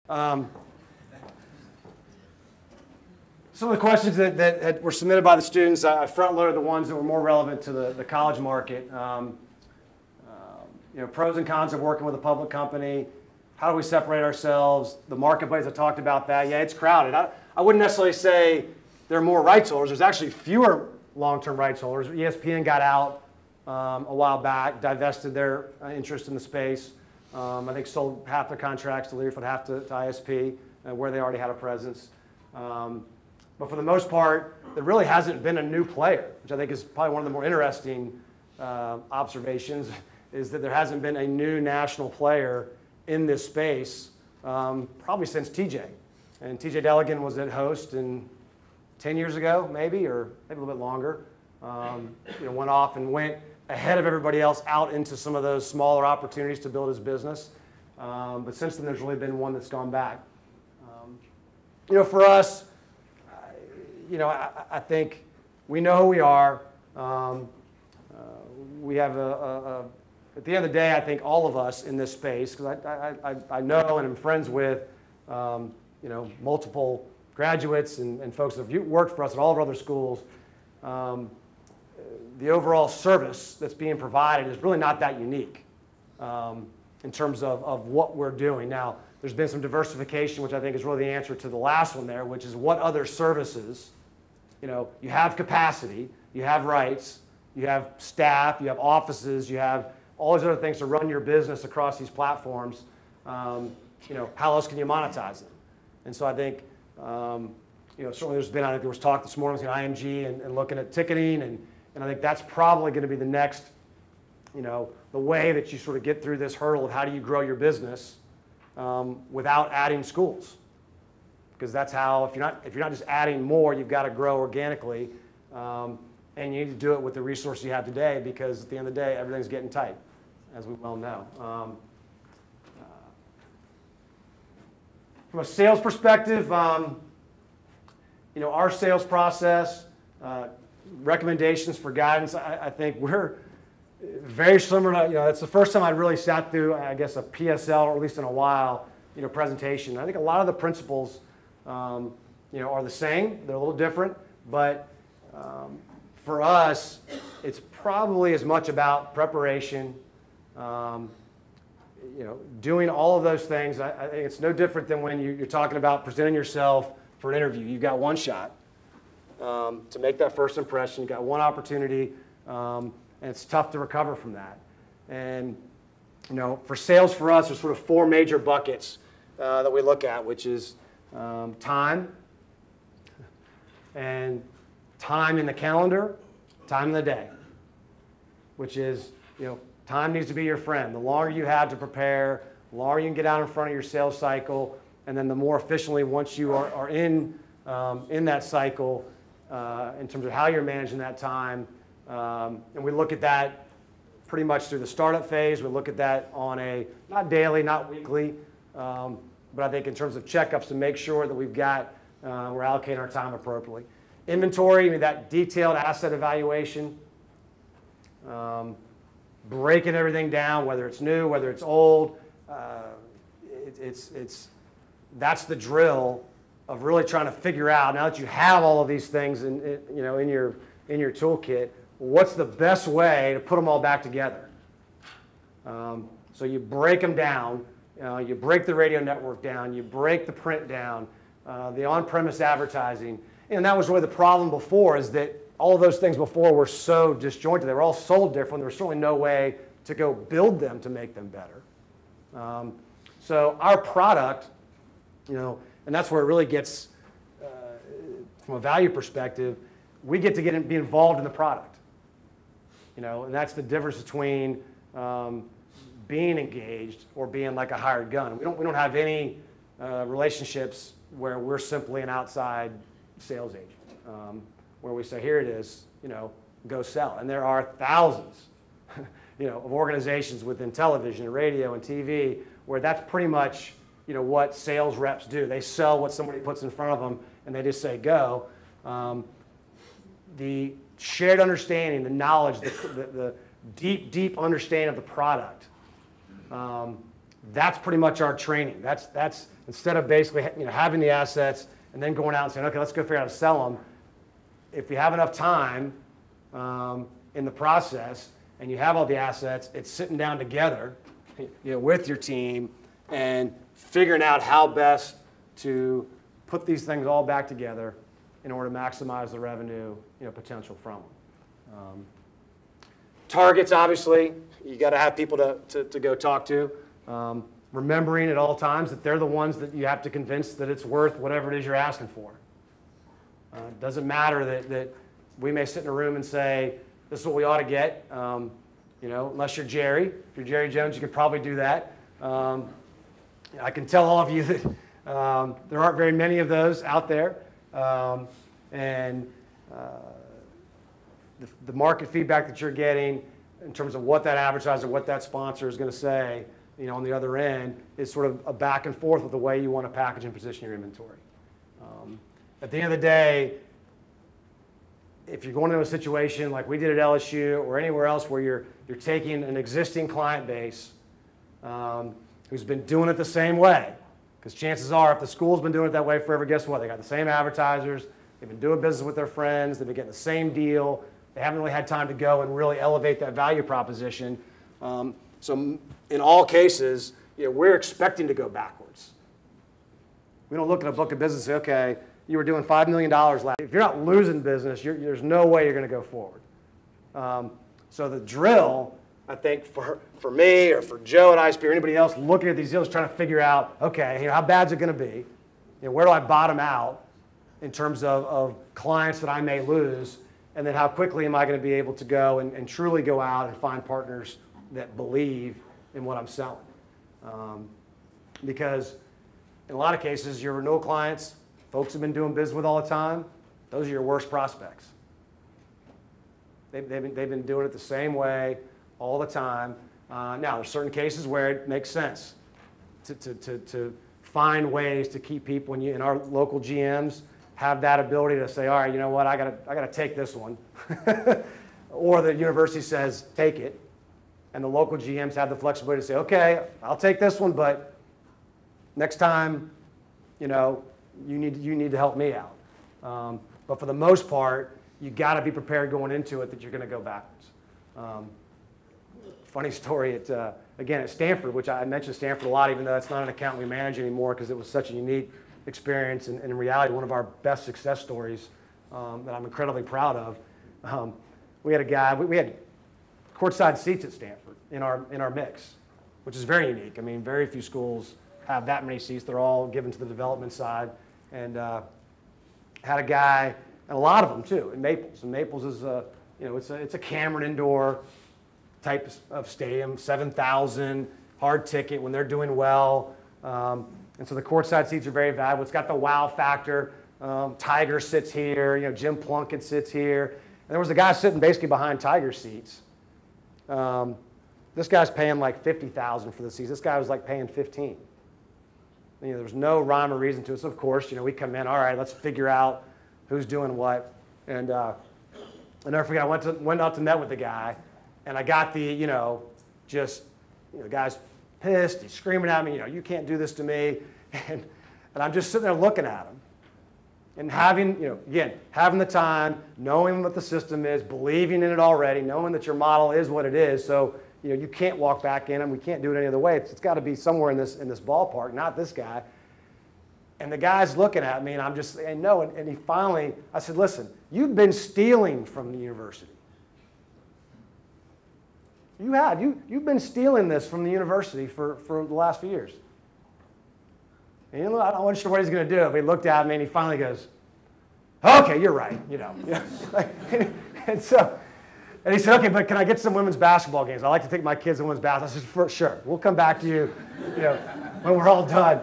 Um, some of the questions that were submitted by the students, I front-loaded the ones that were more relevant to the college market. Pros and cons of working with a public company. How do we separate ourselves? The marketplace, I talked about that. Yeah, it's crowded. I wouldn't necessarily say there are more rights holders. There's actually fewer long-term rights holders. ESPN got out a while back, divested their interest in the space. I think sold half their contracts to Learfield, half to ISP, where they already had a presence. But for the most part, there really hasn't been a new player, which I think is probably one of the more interesting observations, is that there hasn't been a new national player in this space probably since TJ. And TJ Delegan was at Host 10 years ago, maybe, or maybe a little bit longer. Went off and went ahead of everybody else out into some of those smaller opportunities to build his business. But since then, there's really been one that's gone back. For us, I think we know who we are. We have at the end of the day, I think all of us in this space, because I know and am friends with, multiple graduates and folks that have worked for us at all of our other schools. The overall service that's being provided is really not that unique in terms of what we're doing. Now, there's been some diversification, which I think is really the answer to the last one there, which is what other services. You have capacity, you have rights, you have staff, you have offices, you have all these other things to run your business across these platforms. How else can you monetize them? And so I think, certainly there was talk this morning with IMG and looking at ticketing, and I think that's probably going to be the next, the way that you sort of get through this hurdle of how do you grow your business without adding schools. Because that's how, if you're not just adding more, you've got to grow organically, and you need to do it with the resources you have today, because at the end of the day, everything's getting tight, as we well know. From a sales perspective, our sales process, recommendations for guidance, I think we're very similar to, it's the first time I really sat through, I guess, a PSL, or at least in a while, presentation. I think a lot of the principles, are the same. They're a little different, but for us, it's probably as much about preparation, doing all of those things. I think it's no different than when you're talking about presenting yourself for an interview. You've got one shot to make that first impression. You've got one opportunity, and it's tough to recover from that. And for sales for us, there's sort of four major buckets that we look at, which is time, and time in the calendar, time in the day, which is, time needs to be your friend. The longer you have to prepare, the longer you can get out in front of your sales cycle, and then the more efficiently, once you are in that cycle, in terms of how you're managing that time. And we look at that pretty much through the startup phase. We look at that on not daily, not weekly, but I think in terms of checkups to make sure that we're allocating our time appropriately. Inventory, that detailed asset evaluation, breaking everything down, whether it's new, whether it's old. That's the drill of really trying to figure out, now that you have all of these things in your toolkit, what's the best way to put them all back together? So you break them down. You break the radio network down. You break the print down. The on-premise advertising. And that was really the problem before, is that all of those things before were so disjointed. They were all sold different. There was certainly no way to go build them to make them better. So our product, and that's where it really gets, from a value perspective, we get to be involved in the product. And that's the difference between being engaged or being like a hired gun. We don't have any relationships where we're simply an outside sales agent, where we say, here it is, go sell. And there are thousands, of organizations within television and radio and TV where that's pretty much, what sales reps do. They sell what somebody puts in front of them, and they just say, go. The shared understanding, the knowledge, the deep, deep understanding of the product That's pretty much our training. That's instead of basically having the assets and then going out and saying, okay, let's go figure out how to sell them. If you have enough time in the process and you have all the assets, it's sitting down together with your team and figuring out how best to put these things all back together in order to maximize the revenue potential from them. Targets, obviously, you got to have people to go talk to. Remembering at all times that they're the ones that you have to convince that it's worth whatever it is you're asking for. It doesn't matter that we may sit in a room and say, this is what we ought to get, unless you're Jerry. If you're Jerry Jones, you could probably do that. I can tell all of you that there aren't very many of those out there. The market feedback that you're getting in terms of what that advertiser, what that sponsor is going to say, on the other end, is sort of a back and forth with the way you want to package and position your inventory. At the end of the day, if you're going into a situation like we did at LSU or anywhere else where you're taking an existing client base who's been doing it the same way, because chances are if the school's been doing it that way forever, guess what? They got the same advertisers, they've been doing business with their friends, they've been getting the same deal, they haven't really had time to go and really elevate that value proposition. So in all cases, we're expecting to go backwards. We don't look at a book of business and say, okay, you were doing $5 million last. If you're not losing business, there's no way you're going to go forward. So the drill, I think, for me or for Joe at ISP or anybody else looking at these deals, trying to figure out, okay, how bad is it going to be? Where do I bottom out in terms of clients that I may lose? And then how quickly am I going to be able to go and truly go out and find partners that believe in what I'm selling? Because in a lot of cases, your renewal clients, folks have been doing business with all the time, those are your worst prospects. They've been doing it the same way all the time. Now, there's certain cases where it makes sense to find ways to keep people, and our local GMs have that ability to say, all right, you know what, I gotta take this one. Or the university says, take it. And the local GMs have the flexibility to say, okay, I'll take this one, but next time, you need to help me out. But for the most part, you got to be prepared going into it that you're going to go backwards. Funny story, again, at Stanford, which I mentioned Stanford a lot, even though it's not an account we manage anymore because it was such a unique experience and in reality, one of our best success stories that I'm incredibly proud of. We had a guy, we had courtside seats at Stanford in our mix, which is very unique. I mean, very few schools have that many seats. They're all given to the development side. And had a guy, and a lot of them too, in Maples. And Maples is it's a Cameron indoor type of stadium, 7,000, hard ticket when they're doing well. And so the courtside seats are very valuable. It's got the wow factor. Tiger sits here, Jim Plunkett sits here. And there was a guy sitting basically behind Tiger seats. This guy's paying like $50,000 for the seats. This guy was like paying $15,000. There's no rhyme or reason to it. So of course, we come in, all right, let's figure out who's doing what. And I never forget, I went out to met with the guy, and I got the, the guy's pissed, he's screaming at me, you can't do this to me. And I'm just sitting there looking at him. And having, having the time, knowing what the system is, believing in it already, knowing that your model is what it is. So, you can't walk back in and we can't do it any other way. It's got to be somewhere in this ballpark, not this guy. And the guy's looking at me and I'm just saying no. And he finally, I said, listen, you've been stealing from the university. You have. You've been stealing this from the university for the last few years. And I wasn't sure what he's going to do. But he looked at me and he finally goes, okay, you're right. And he said, okay, but can I get some women's basketball games? I like to take my kids to women's basketball. I said, for sure. We'll come back to you, when we're all done.